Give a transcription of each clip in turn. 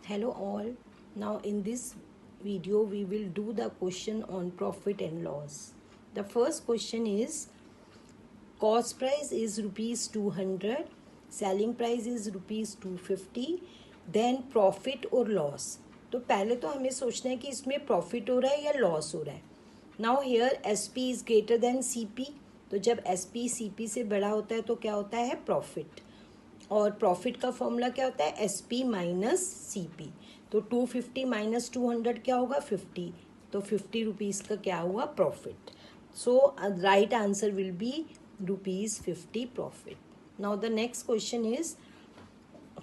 Hello all. Now in this video we will do the question on profit and loss. The first question is cost price is rupees 200, selling price is rupees 250, then profit और loss. तो पहले तो हमें सोचना है कि इसमें profit हो रहा है या लॉस हो रहा है. Now here SP is greater then CP. तो जब एसपी सीपी से बड़ा होता है तो क्या होता है प्रॉफिट. और प्रॉफिट का फॉर्मूला क्या होता है S P minus C P. तो 250 माइनस 200 क्या होगा 50. तो 50 रुपीज़ का क्या हुआ profit. So right answer will be ₹50 profit. Now the next question is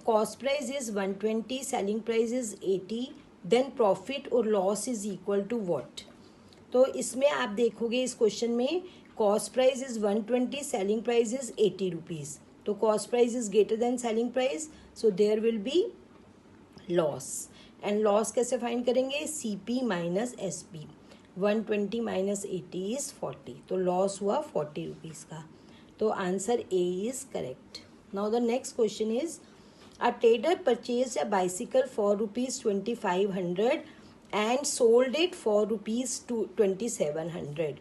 cost price is 120, selling price is 80, then profit or loss is equal to what. तो इसमें आप देखोगे इस क्वेश्चन में cost price is 120, selling price is 80 rupees. तो cost price is greater than selling price, so there will be loss. And loss कैसे find करेंगे C P minus S P. 120 minus 80 is 40. तो लॉस हुआ 40 rupees का. तो answer A is correct. Now the next question is a trader purchase a bicycle for ₹2500 and sold it for ₹2700.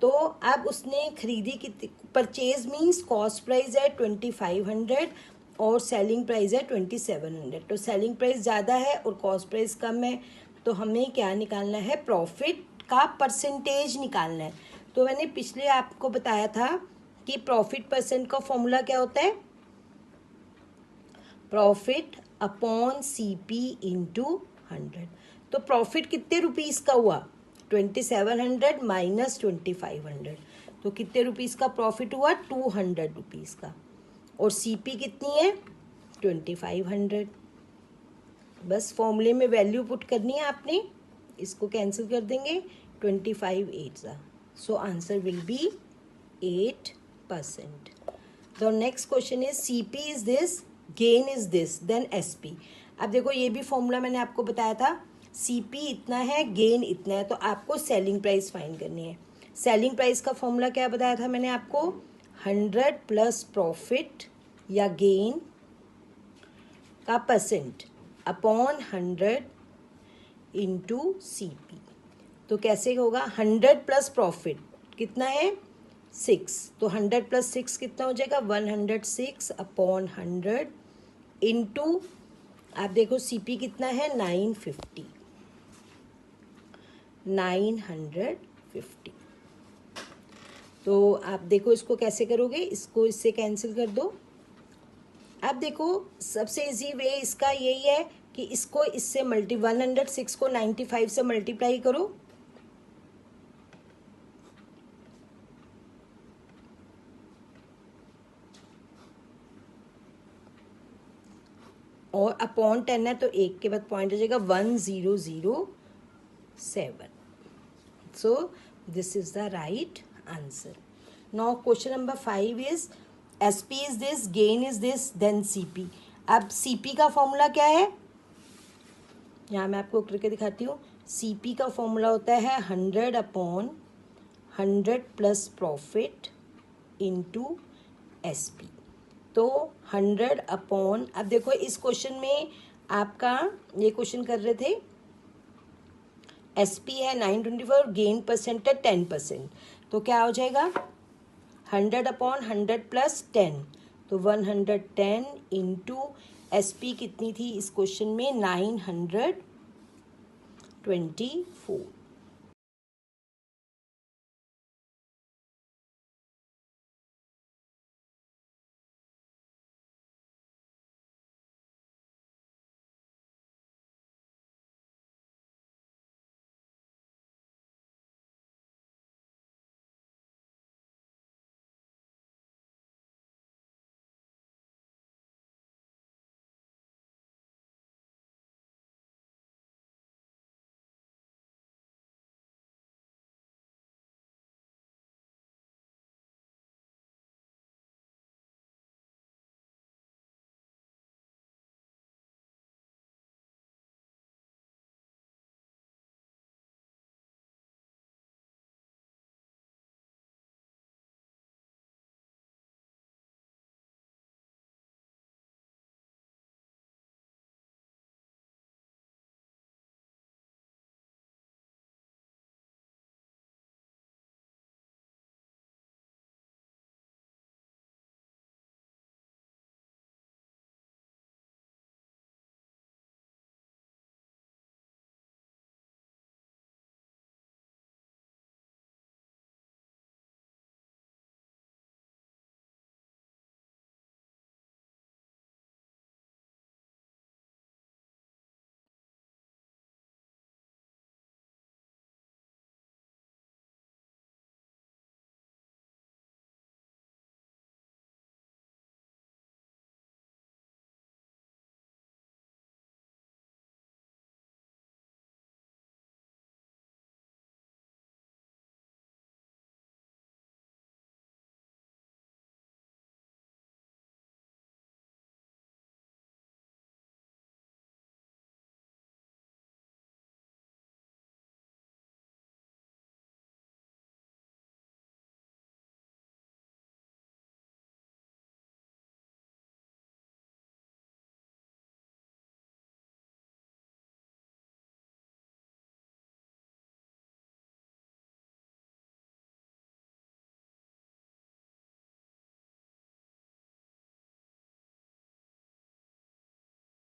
तो अब उसने खरीदी कितनी. परचेज मीन्स कॉस्ट प्राइस है 2500 और सेलिंग प्राइस है 2700. तो सेलिंग प्राइस ज़्यादा है और कॉस्ट प्राइस कम है. तो हमें क्या निकालना है प्रॉफिट का परसेंटेज निकालना है. तो मैंने पिछले आपको बताया था कि प्रॉफिट परसेंट का फॉर्मूला क्या होता है profit upon C P into 100. तो प्रॉफिट कितने रुपीज़ का हुआ 2700 माइनस 2500. तो कितने रुपीज़ का प्रॉफिट हुआ 200 रुपीज़ का. और सीपी कितनी है 2500. बस फॉर्मूले में वैल्यू पुट करनी है आपने. इसको कैंसिल कर देंगे 25 8 so answer will be 8%. The next question is CP is this, gain is this, then SP. अब देखो ये भी फॉर्मूला मैंने आपको बताया था. सीपी इतना है गेन इतना है. तो आपको सेलिंग प्राइस फाइंड करनी है. सेलिंग प्राइस का फॉर्मूला क्या बताया था मैंने आपको 100 प्लस प्रॉफिट या गेन का percent upon 100 into C P. तो कैसे होगा 100 प्लस प्रॉफिट कितना है 6. तो 100 प्लस 6 कितना हो जाएगा 106 अपॉन 100 इंटू आप देखो सी पी कितना है 950. तो आप देखो इसको कैसे करोगे. इसको इससे कैंसिल कर दो. अब देखो सबसे इजी वे इसका यही है कि इसको इससे 106 को 95 से मल्टीप्लाई करो. और अपॉन 10 है तो एक के बाद पॉइंट हो जाएगा 1007. So this is the right answer. Now question number 5 is S P is this, gain is this, then C P. अब सी पी का फॉर्मूला क्या है यहाँ मैं आपको करके दिखाती हूँ. सी पी का फॉर्मूला होता है 100 upon 100 plus profit into S P. तो 100 अपॉन अब देखो इस क्वेश्चन में आपका ये क्वेश्चन कर रहे थे एस पी है 924, गेन परसेंट है 10%. तो क्या हो जाएगा 100 अपॉन 100 प्लस 10. तो 110 इंटू एस पी कितनी थी इस क्वेश्चन में 924.